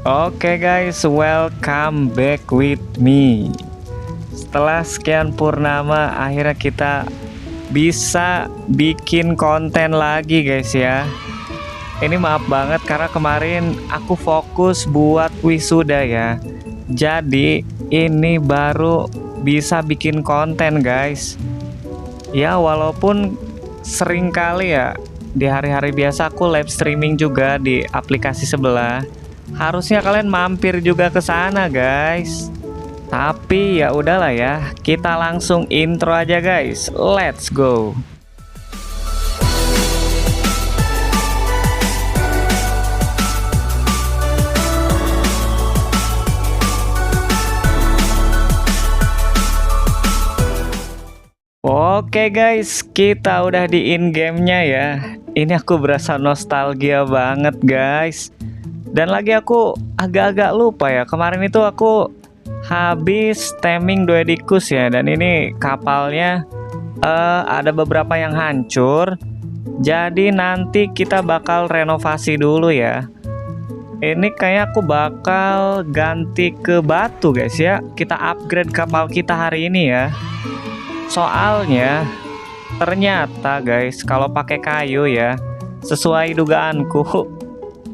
Oke guys, welcome back with me. Setelah sekian purnama, akhirnya kita bisa bikin konten lagi guys ya. Ini maaf banget karena kemarin aku fokus buat wisuda ya. Jadi ini baru bisa bikin konten guys. Ya walaupun sering kali ya di hari-hari biasa aku live streaming juga di aplikasi sebelah. Harusnya kalian mampir juga ke sana guys. Tapi ya udahlah ya, kita langsung intro aja guys. Let's go. Oke guys, kita udah di in gamenya ya. Ini aku berasa nostalgia banget guys. Dan lagi aku agak-agak lupa ya. Kemarin itu aku habis stemming Duedicus ya. Dan ini kapalnya ada beberapa yang hancur. Jadi nanti kita bakal renovasi dulu ya. Ini kayak aku bakal ganti ke batu guys ya. Kita upgrade kapal kita hari ini ya. Soalnya ternyata guys kalau pakai kayu ya, sesuai dugaanku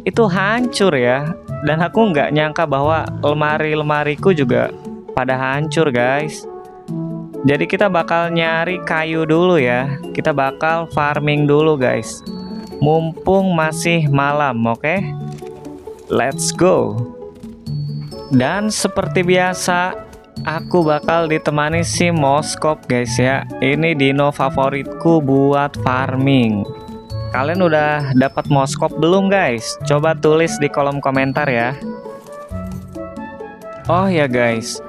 itu hancur ya. Dan aku nggak nyangka bahwa lemari-lemariku juga pada hancur guys. Jadi kita bakal nyari kayu dulu ya. Kita bakal farming dulu guys, mumpung masih malam. Oke, let's go. Dan seperti biasa aku bakal ditemani si Moskop guys ya. Ini dino favoritku buat farming. Kalian udah dapat Moskop belum guys? Coba tulis di kolom komentar ya. Oh ya guys,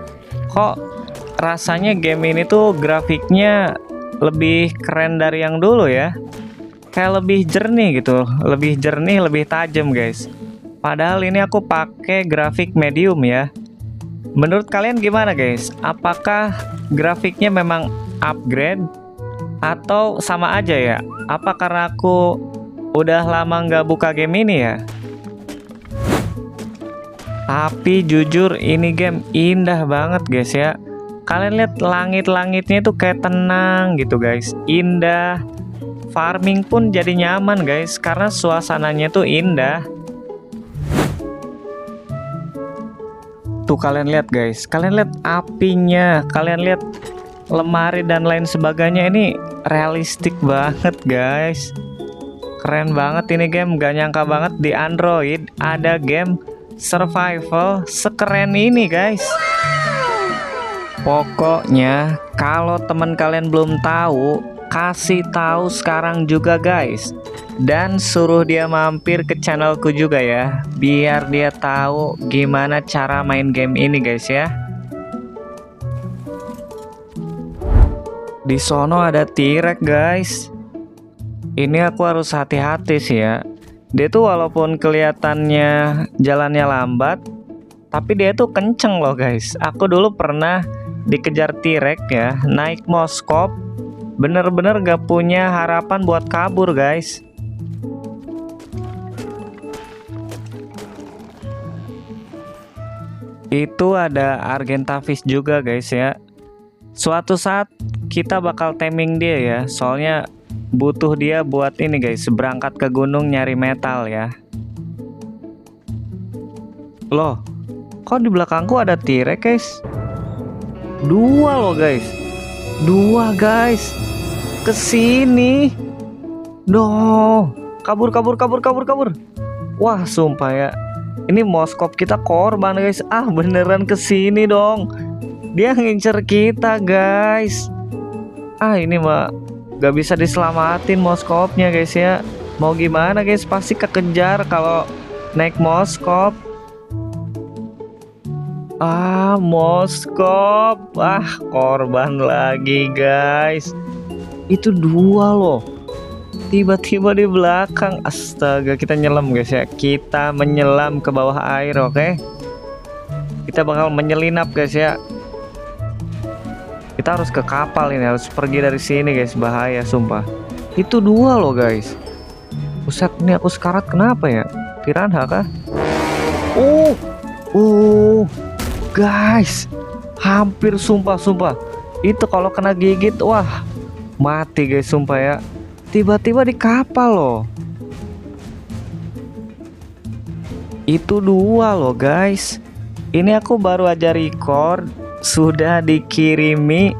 kok rasanya game ini tuh grafiknya lebih keren dari yang dulu ya. Kayak lebih jernih gitu, lebih jernih, lebih tajam guys. Padahal ini aku pakai grafik medium ya. Menurut kalian gimana guys? Apakah grafiknya memang upgrade atau sama aja ya? Apa karena aku udah lama nggak buka game ini ya? Tapi jujur ini game indah banget guys ya. Kalian lihat langit-langitnya itu kayak tenang gitu guys. Indah. Farming pun jadi nyaman guys karena suasananya tuh indah. Tuh kalian lihat guys, kalian lihat apinya, kalian lihat lemari dan lain sebagainya. Ini realistik banget guys. Keren banget ini game, gak nyangka banget di Android ada game survival sekeren ini guys. Pokoknya kalau teman kalian belum tahu, kasih tahu sekarang juga guys. Dan suruh dia mampir ke channelku juga ya, biar dia tahu gimana cara main game ini guys ya. Di sono ada T-Rex guys. Ini aku harus hati-hati sih ya. Dia tuh walaupun kelihatannya jalannya lambat, tapi dia tuh kenceng loh guys. Aku dulu pernah dikejar T-Rex ya, naik Moskop. Bener-bener gak punya harapan buat kabur guys. Itu ada Argentavis juga guys ya. Suatu saat kita bakal taming dia ya. Soalnya butuh dia buat ini guys, berangkat ke gunung nyari metal ya. Loh, kok di belakangku ada T-Rex guys? Dua loh guys. Dua guys. Kesini. Duh, kabur. Wah sumpah ya, ini Moskop kita korban guys. Ah beneran kesini dong. Dia ngincer kita guys. Ah ini mah gak bisa diselamatin Moskopnya guys ya. Mau gimana guys, pasti kekejar kalau naik Moskop. Ah Moskop. Ah korban lagi guys. Itu dua loh, tiba-tiba di belakang. Astaga, kita nyelam guys ya. Kita menyelam ke bawah air. Oke, kita bakal menyelinap guys ya. Kita harus ke kapal ini, harus pergi dari sini guys. Bahaya sumpah. Itu dua loh guys. Buset, ini aku sekarat kenapa ya? Piranha kah? Guys, hampir sumpah. Itu kalau kena gigit, wah, mati guys, sumpah ya. Tiba-tiba di kapal loh. Itu 2 loh guys. Ini aku baru aja record, sudah dikirimi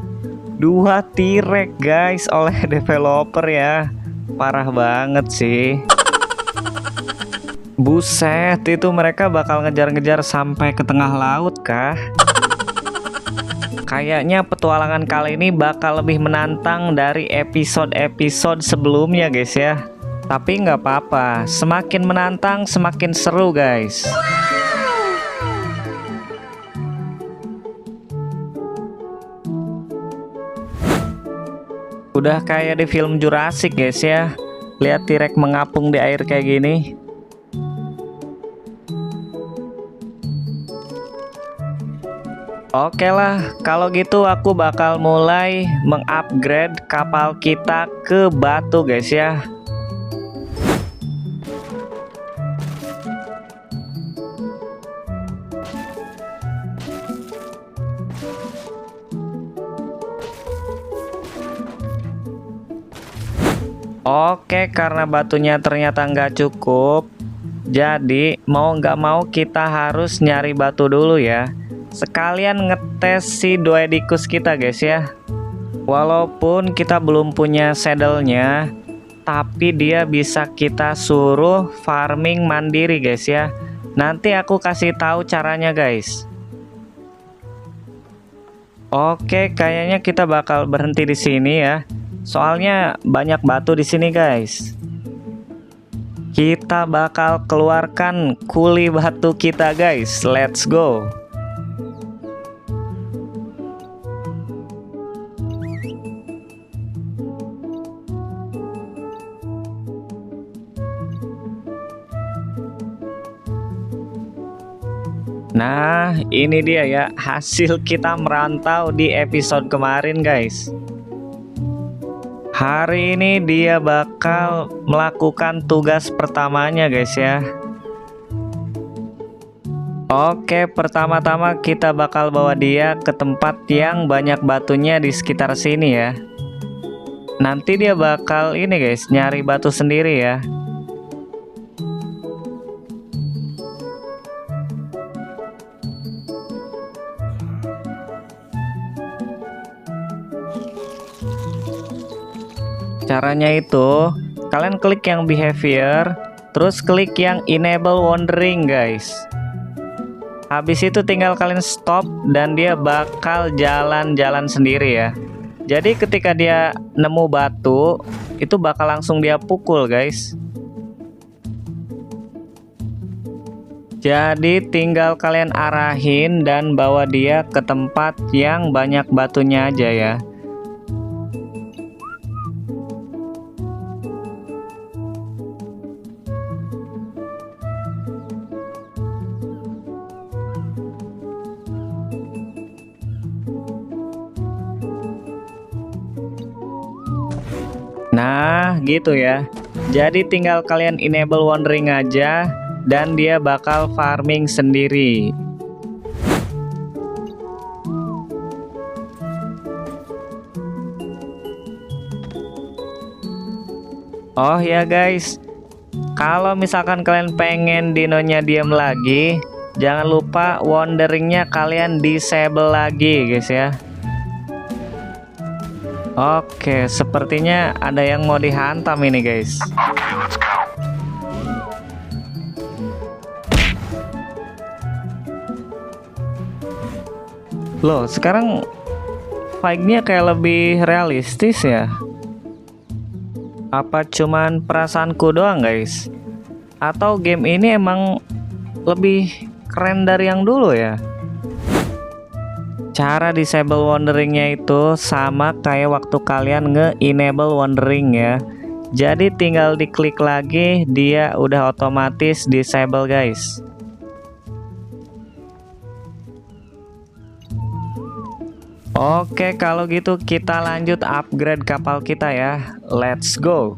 2 T-Rex guys oleh developer ya. Parah banget sih. Buset, itu mereka bakal ngejar-ngejar sampai ke tengah laut kah? Kayaknya petualangan kali ini bakal lebih menantang dari episode-episode sebelumnya guys ya. Tapi nggak apa-apa, semakin menantang semakin seru guys. Udah kayak di film Jurassic guys ya. Lihat T-Rex mengapung di air kayak gini. Oke lah, kalau gitu aku bakal mulai mengupgrade kapal kita ke batu guys ya. Oke, karena batunya ternyata nggak cukup, jadi mau nggak mau kita harus nyari batu dulu ya. Sekalian ngetes si Doedicus kita guys ya. Walaupun kita belum punya saddle-nya, tapi dia bisa kita suruh farming mandiri guys ya. Nanti aku kasih tahu caranya guys. Oke, kayaknya kita bakal berhenti di sini ya. Soalnya banyak batu di sini guys. Kita bakal keluarkan kuli batu kita guys. Let's go. Nah, ini dia ya hasil kita merantau di episode kemarin guys. Hari ini dia bakal melakukan tugas pertamanya guys ya. Oke, pertama-tama kita bakal bawa dia ke tempat yang banyak batunya di sekitar sini ya. Nanti dia bakal ini guys, nyari batu sendiri ya. Caranya itu, kalian klik yang behavior, terus klik yang enable wandering guys. Habis itu tinggal kalian stop dan dia bakal jalan-jalan sendiri ya. Jadi ketika dia nemu batu, itu bakal langsung dia pukul guys. Jadi tinggal kalian arahin dan bawa dia ke tempat yang banyak batunya aja ya. Nah, gitu ya. Jadi tinggal kalian enable wandering aja dan dia bakal farming sendiri. Oh ya guys, kalau misalkan kalian pengen dinonya diam lagi, jangan lupa wanderingnya kalian disable lagi guys ya. Oke, sepertinya ada yang mau dihantam ini guys. Loh, sekarang fight-nya kayak lebih realistis ya. Apa cuman perasaanku doang guys? Atau game ini emang lebih keren dari yang dulu ya? Cara disable wanderingnya itu sama kayak waktu kalian nge-enable wandering ya. Jadi tinggal diklik lagi, dia udah otomatis disable guys. Oke, kalau gitu kita lanjut upgrade kapal kita ya. Let's go.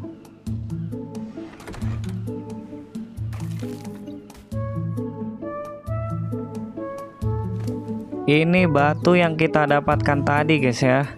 Ini batu yang kita dapatkan tadi guys ya.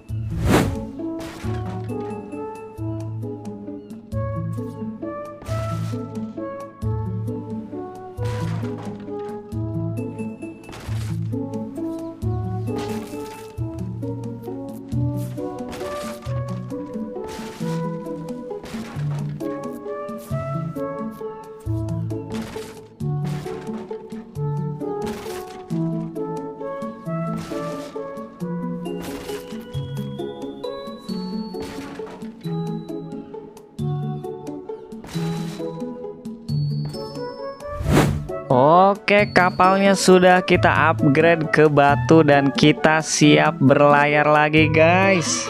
Oke, kapalnya sudah kita upgrade ke batu dan kita siap berlayar lagi guys.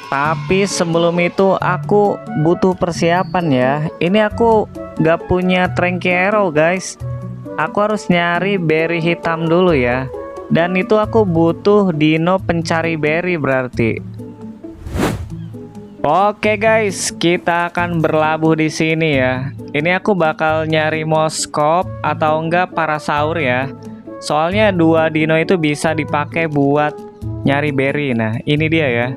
Tapi sebelum itu aku butuh persiapan ya. Ini aku gak punya Tranky Arrow guys. Aku harus nyari berry hitam dulu ya. Dan itu aku butuh dino pencari berry berarti. Oke guys, kita akan berlabuh di sini ya. Ini aku bakal nyari moskop atau enggak parasaur ya. Soalnya dua dino itu bisa dipakai buat nyari berry. Nah, ini dia ya.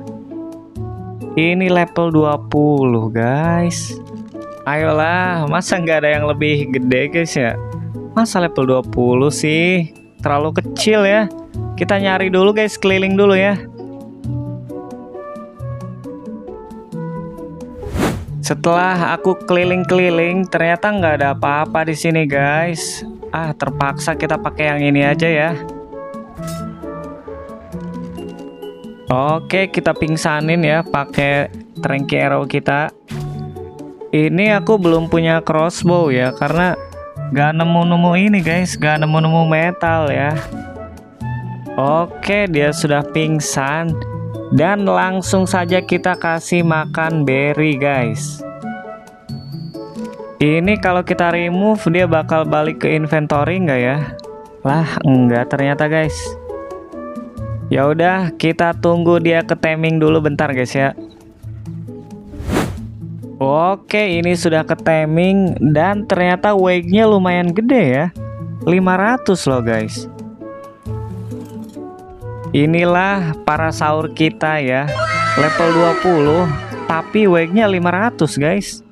Ini level 20 guys. Ayolah, masa nggak ada yang lebih gede guys ya? Masa level 20 sih? Terlalu kecil ya. Kita nyari dulu guys, keliling dulu ya. Setelah aku keliling-keliling, ternyata nggak ada apa-apa di sini guys. Terpaksa kita pakai yang ini aja ya. Oke, kita pingsanin ya pakai Tranky Arrow kita. Ini aku belum punya crossbow ya, karena nggak nemu-nemu ini guys, nggak nemu-nemu metal ya. Oke, dia sudah pingsan. Dan langsung saja kita kasih makan berry guys. Ini kalau kita remove dia bakal balik ke inventory nggak ya? Lah enggak ternyata guys. Ya udah, kita tunggu dia ke taming dulu bentar guys ya. Oke, ini sudah ke taming dan ternyata weight-nya lumayan gede ya. 500 loh guys. Inilah parasaur kita ya, level 20, tapi weight-nya 500 guys.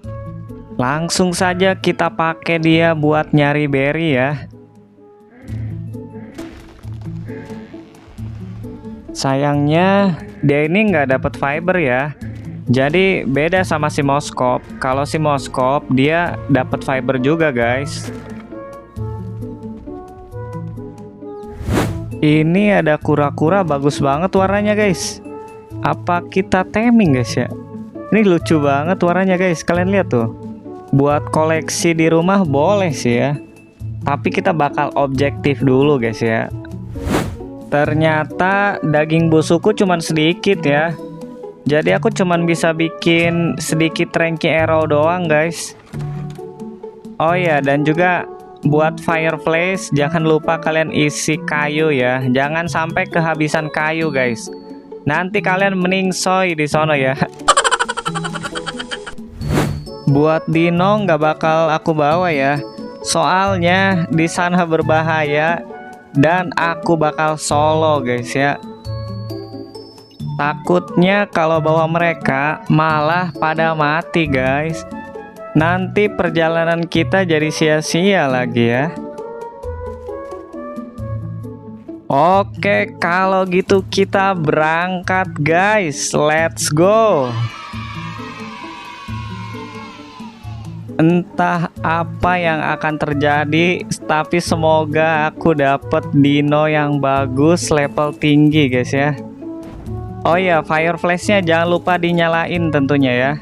Langsung saja kita pakai dia buat nyari berry ya. Sayangnya dia ini nggak dapat fiber ya. Jadi beda sama si moskop. Kalau si moskop dia dapat fiber juga guys. Ini ada kura-kura bagus banget warnanya guys. Apa kita taming guys ya? Ini lucu banget warnanya guys. Kalian lihat tuh. Buat koleksi di rumah boleh sih ya. Tapi kita bakal objektif dulu guys ya. Ternyata daging busukku cuman sedikit ya. Jadi aku cuman bisa bikin sedikit Tranky Arrow doang guys. Oh ya, dan juga buat fireplace jangan lupa kalian isi kayu ya. Jangan sampai kehabisan kayu guys. Nanti kalian meningsoy di sono ya. Buat dino nggak bakal aku bawa ya. Soalnya di sana berbahaya dan aku bakal solo guys ya. Takutnya kalau bawa mereka malah pada mati guys. Nanti perjalanan kita jadi sia-sia lagi ya. Oke, kalau gitu kita berangkat guys. Let's go. Entah apa yang akan terjadi, tapi semoga aku dapat dino yang bagus level tinggi guys ya. Oh ya, fireflash-nya jangan lupa dinyalain tentunya ya.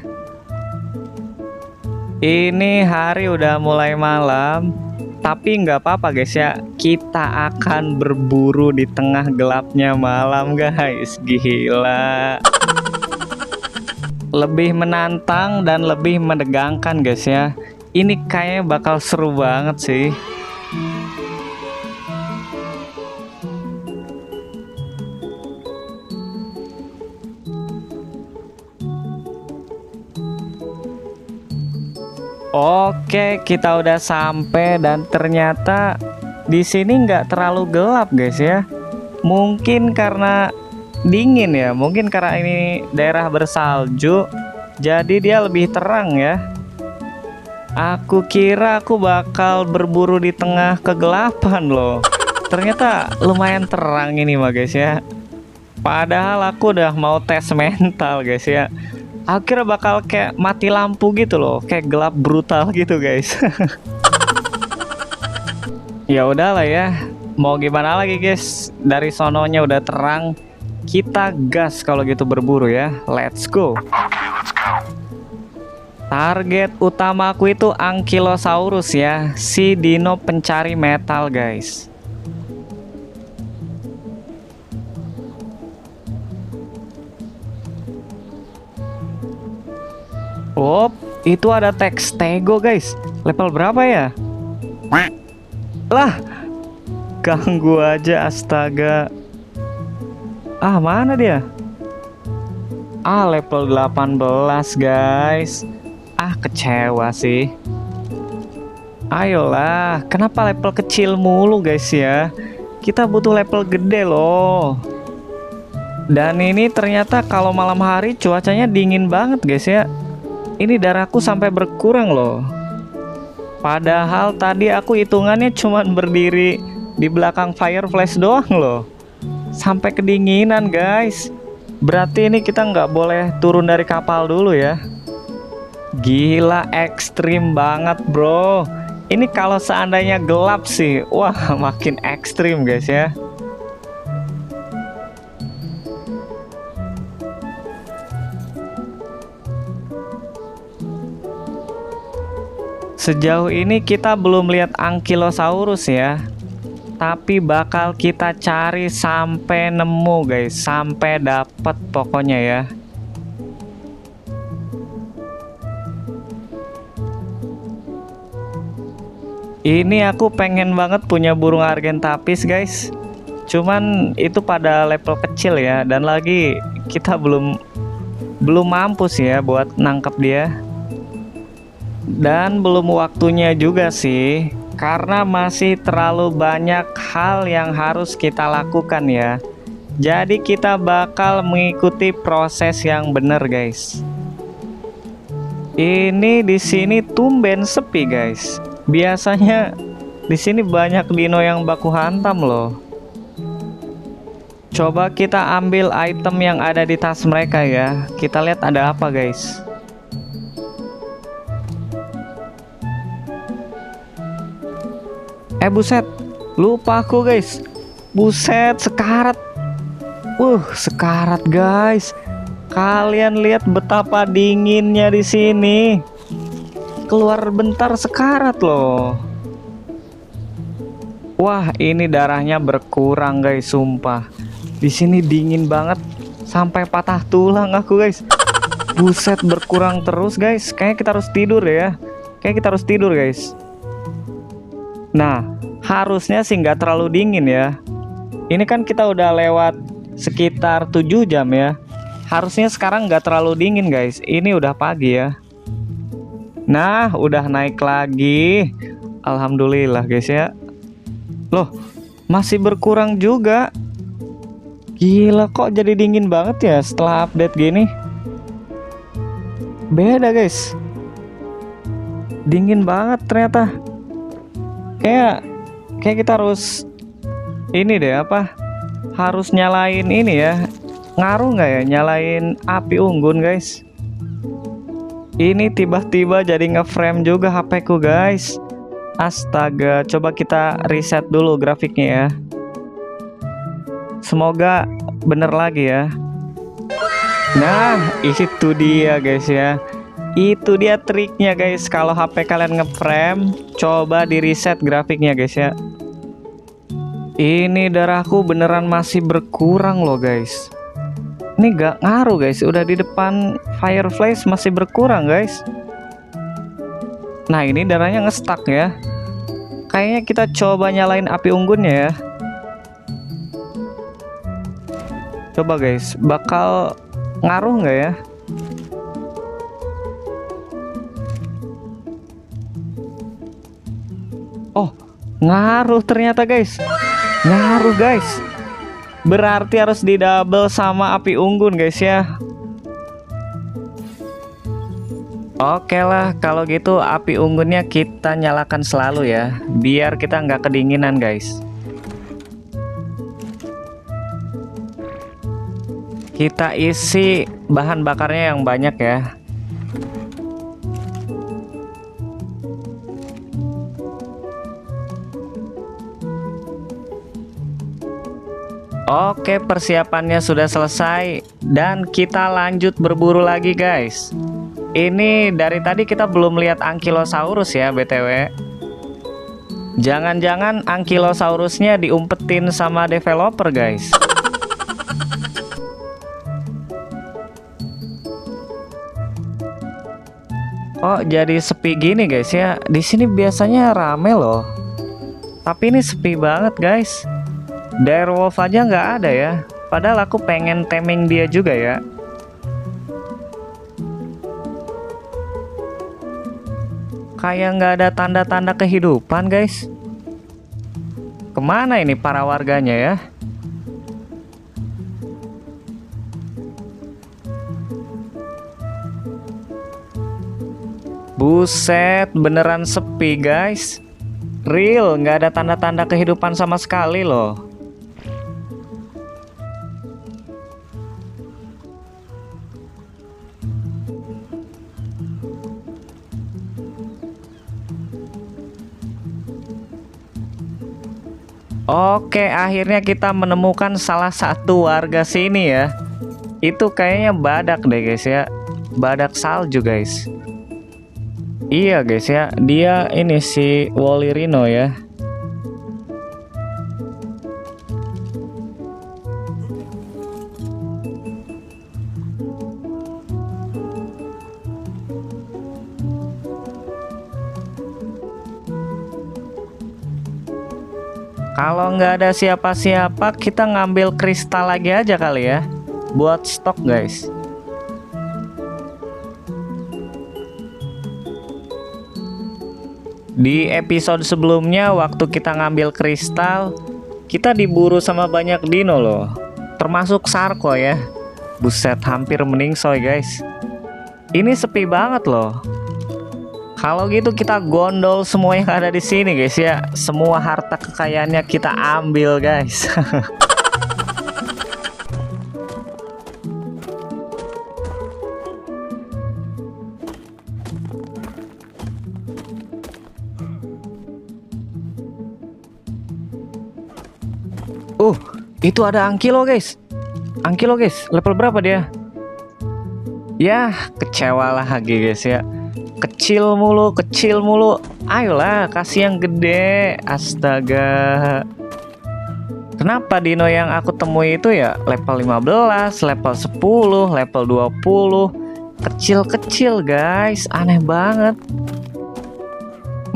Ini hari udah mulai malam, tapi nggak apa-apa guys ya. Kita akan berburu di tengah gelapnya malam guys. Gila. Lebih menantang dan lebih menegangkan guys ya. Ini kayaknya bakal seru banget sih. Oke, kita udah sampai dan ternyata di sini nggak terlalu gelap guys ya. Mungkin karena dingin ya, mungkin karena ini daerah bersalju, jadi dia lebih terang ya. Aku kira aku bakal berburu di tengah kegelapan loh. Ternyata lumayan terang ini mah guys ya. Padahal aku udah mau tes mental guys ya. Akhirnya bakal kayak mati lampu gitu loh, kayak gelap brutal gitu guys. Ya udahlah ya. Mau gimana lagi guys? Dari sononya udah terang. Kita gas kalau gitu berburu ya. Let's go. Target utama aku itu Ankylosaurus ya, si dino pencari metal guys. Oh, itu ada Textego guys. Level berapa ya? Lah, ganggu aja astaga. Ah, mana dia? Ah, level 18 guys. Ah, kecewa sih. Ayolah, kenapa level kecil mulu guys ya? Kita butuh level gede loh. Dan ini ternyata kalau malam hari cuacanya dingin banget guys ya. Ini darahku sampai berkurang loh. Padahal tadi aku hitungannya cuman berdiri di belakang Fireflies doang loh. Sampai kedinginan guys. Berarti ini kita nggak boleh turun dari kapal dulu ya. Gila, ekstrim banget bro. Ini kalau seandainya gelap sih, wah makin ekstrim guys ya. Sejauh ini kita belum lihat Ankylosaurus ya. Tapi bakal kita cari sampai nemu guys, sampai dapat pokoknya ya. Ini aku pengen banget punya burung Argentapis guys. Cuman itu pada level kecil ya, dan lagi kita belum mampus ya buat nangkep dia. Dan belum waktunya juga sih. Karena masih terlalu banyak hal yang harus kita lakukan ya. Jadi kita bakal mengikuti proses yang benar guys. Ini di sini tumben sepi guys. Biasanya di sini banyak dino yang baku hantam loh. Coba kita ambil item yang ada di tas mereka ya. Kita lihat ada apa guys. Buset, lupa aku guys. Buset, sekarat. Sekarat guys. Kalian lihat betapa dinginnya di sini. Keluar bentar sekarat loh. Wah, ini darahnya berkurang guys, sumpah. Di sini dingin banget sampai patah tulang aku guys. Buset, berkurang terus guys. Kayaknya kita harus tidur ya. Kayak kita harus tidur guys. Nah, harusnya sih nggak terlalu dingin ya. Ini kan kita udah lewat sekitar 7 jam ya. Harusnya sekarang nggak terlalu dingin guys. Ini udah pagi ya. Nah, udah naik lagi. Alhamdulillah guys ya. Loh, masih berkurang juga. Gila, kok jadi dingin banget ya setelah update gini. Beda guys. Dingin banget ternyata. Kayak kita harus ini deh apa? Harus nyalain ini ya. Ngaruh nggak ya nyalain api unggun guys? Ini tiba-tiba jadi nge-frame juga HP ku guys. Astaga, coba kita reset dulu grafiknya ya. Semoga bener lagi ya. Nah, itu dia guys ya. Itu dia triknya guys. Kalau HP kalian nge-frame, coba di reset grafiknya guys ya. Ini darahku beneran masih berkurang loh guys. Ini gak ngaruh guys. Udah di depan Fireflies masih berkurang guys. Nah, ini darahnya nge-stuck ya. Kayaknya kita coba nyalain api unggunnya ya. Coba guys, bakal ngaruh nggak ya? Oh, Ngaruh ternyata guys. Ngaruh guys. Berarti harus di double sama api unggun guys ya. Oke lah, kalau gitu api unggunnya kita nyalakan selalu ya, biar kita nggak kedinginan guys. Kita isi bahan bakarnya yang banyak ya. Oke, persiapannya sudah selesai dan kita lanjut berburu lagi guys. Ini dari tadi kita belum lihat Ankylosaurus ya BTW. Jangan-jangan Ankylosaurusnya diumpetin sama developer guys. Oh, jadi sepi gini guys ya. Di sini biasanya rame loh. Tapi ini sepi banget guys. Direwolf aja nggak ada ya. Padahal aku pengen taming dia juga ya. Kayak nggak ada tanda-tanda kehidupan guys. Kemana ini para warganya ya? Buset, beneran sepi guys. Real, nggak ada tanda-tanda kehidupan sama sekali loh. Oke, akhirnya kita menemukan salah satu warga sini ya. Itu kayaknya badak deh guys ya. Badak salju guys. Iya guys ya, dia ini si Woolly Rhino ya. Kalau nggak ada siapa-siapa, kita ngambil kristal lagi aja kali ya, buat stok guys. Di episode sebelumnya waktu kita ngambil kristal, kita diburu sama banyak dino loh, termasuk Sarko ya. Buset, hampir meningsoy guys. Ini sepi banget loh. Kalau gitu kita gondol semua yang ada di sini guys ya. Semua harta kekayaannya kita ambil guys. Itu ada Ankylo guys. Ankylo guys, level berapa dia? Ya, kecewa lagi guys ya. Kecil mulu, kecil mulu. Ayolah, kasih yang gede. Astaga. Kenapa dino yang aku temui itu ya level 15, level 10, level 20. Kecil-kecil guys, aneh banget.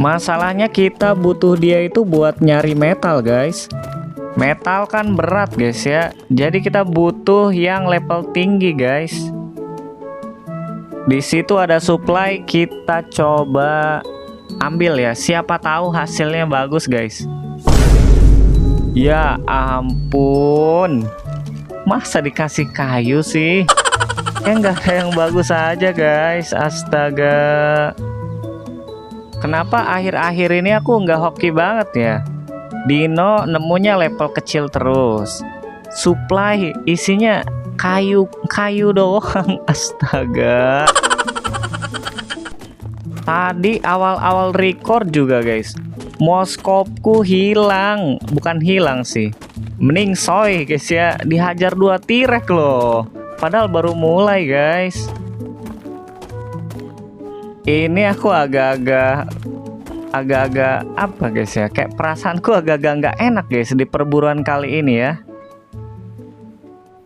Masalahnya kita butuh dia itu buat nyari metal guys. Metal kan berat guys ya. Jadi kita butuh yang level tinggi guys. Di situ ada supply, kita coba ambil ya. Siapa tahu hasilnya bagus guys. Ya ampun, masa dikasih kayu sih? Nggak ada yang bagus aja guys. Astaga. Kenapa akhir-akhir ini aku nggak hoki banget ya? Dino nemunya level kecil terus. Supply isinya kayu doang. Astaga. Tadi awal-awal record juga guys, moskopku hilang. Bukan hilang sih, mending soy guys ya. Dihajar 2 tirek loh. Padahal baru mulai guys. Ini aku agak-agak apa guys ya, kayak perasaanku agak-agak nggak enak guys di perburuan kali ini ya.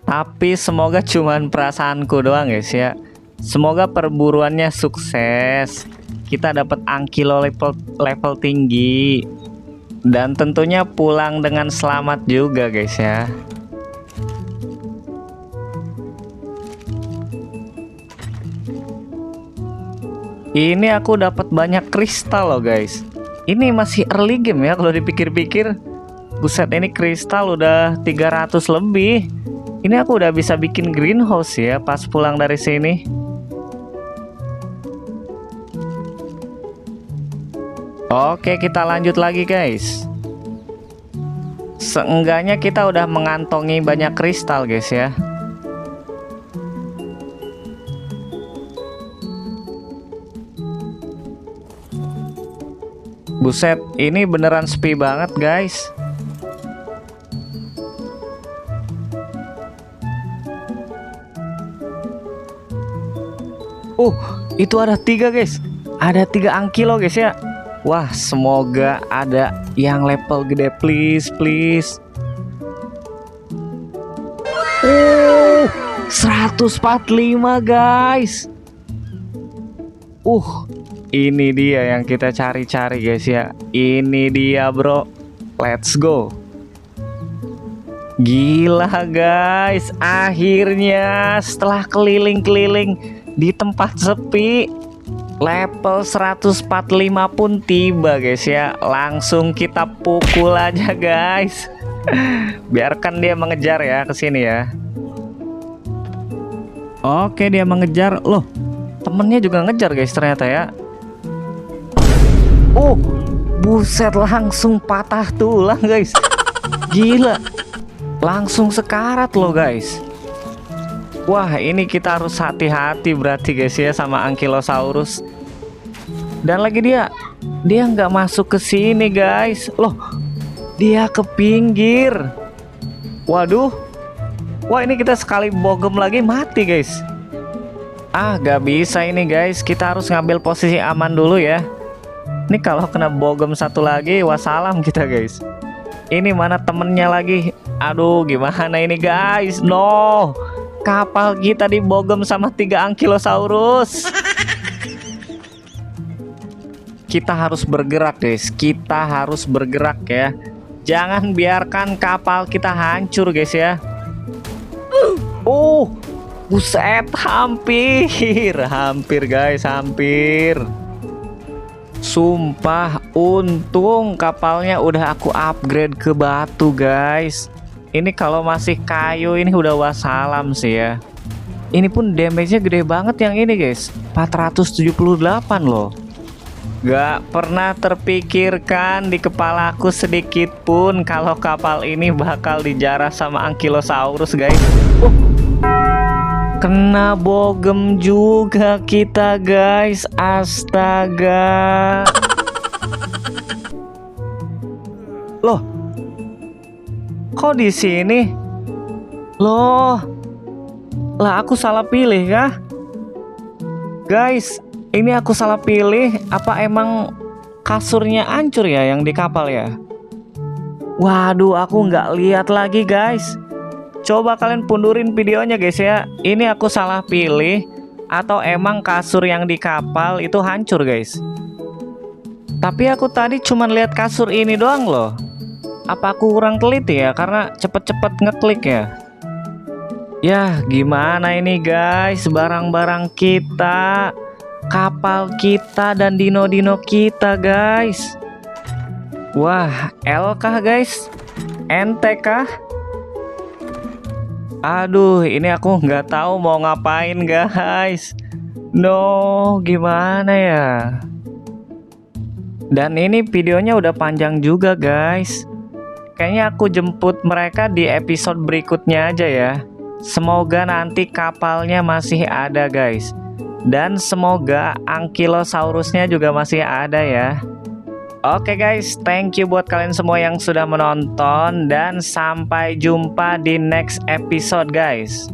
Tapi semoga cuman perasaanku doang guys ya. Semoga perburuannya sukses. Kita dapat Ankylo level tinggi. Dan tentunya pulang dengan selamat juga guys ya. Ini aku dapat banyak kristal loh guys. Ini masih early game ya kalau dipikir-pikir. Buset, ini kristal udah 300 lebih. Ini aku udah bisa bikin greenhouse ya pas pulang dari sini. Oke, kita lanjut lagi guys. Seenggaknya kita udah mengantongi banyak kristal guys ya. Buset, ini beneran sepi banget guys. Itu ada 3 guys. Ada 3 angkilo guys ya. Wah, semoga ada yang level gede, please, please. 145 guys. Ini dia yang kita cari-cari guys ya. Ini dia bro. Let's go. Gila guys. Akhirnya setelah keliling-keliling di tempat sepi, level 145 pun tiba guys ya. Langsung kita pukul aja guys. Biarkan dia mengejar ya ke sini ya. Oke, dia mengejar. Loh, temennya juga ngejar guys ternyata ya. Buset, langsung patah tulang guys. Gila, langsung sekarat loh guys. Wah, ini kita harus hati-hati berarti guys ya sama Ankylosaurus. Dan lagi dia nggak masuk ke sini guys. Loh, dia ke pinggir. Waduh. Wah, ini kita sekali bogem lagi mati guys. Gak bisa ini guys. Kita harus ngambil posisi aman dulu ya. Ini kalau kena bogem satu lagi, wassalam kita guys. Ini mana temennya lagi? Aduh, gimana ini guys? No, kapal kita dibogem sama 3 Ankylosaurus. Kita harus bergerak guys. Kita harus bergerak ya. Jangan biarkan kapal kita hancur guys ya. Buset, hampir guys, hampir. Sumpah, untung kapalnya udah aku upgrade ke batu guys. Ini kalau masih kayu ini udah wassalam sih ya. Ini pun damage-nya gede banget yang ini guys, 478 loh. Gak pernah terpikirkan di kepalaku sedikit pun kalau kapal ini bakal dijarah sama Ankylosaurus guys. Kena bogem juga kita guys. Astaga. Loh, kok di sini? Loh, lah aku salah pilih kah? Guys, ini aku salah pilih. Apa emang kasurnya hancur ya yang di kapal ya? Waduh, aku nggak lihat lagi guys. Coba kalian pundurin videonya guys ya. Ini aku salah pilih atau emang kasur yang di kapal itu hancur guys? Tapi aku tadi cuma lihat kasur ini doang loh. Apa aku kurang teliti ya karena cepet-cepet ngeklik ya? Ya gimana ini guys, barang-barang kita, kapal kita dan dino-dino kita guys. Wah, L kah guys? NT kah? Aduh, ini aku nggak tahu mau ngapain guys. No, gimana ya? Dan ini videonya udah panjang juga guys. Kayaknya aku jemput mereka di episode berikutnya aja ya. Semoga nanti kapalnya masih ada guys. Dan semoga Ankylosaurusnya juga masih ada ya. Oke guys, thank you buat kalian semua yang sudah menonton. Dan sampai jumpa di next episode guys.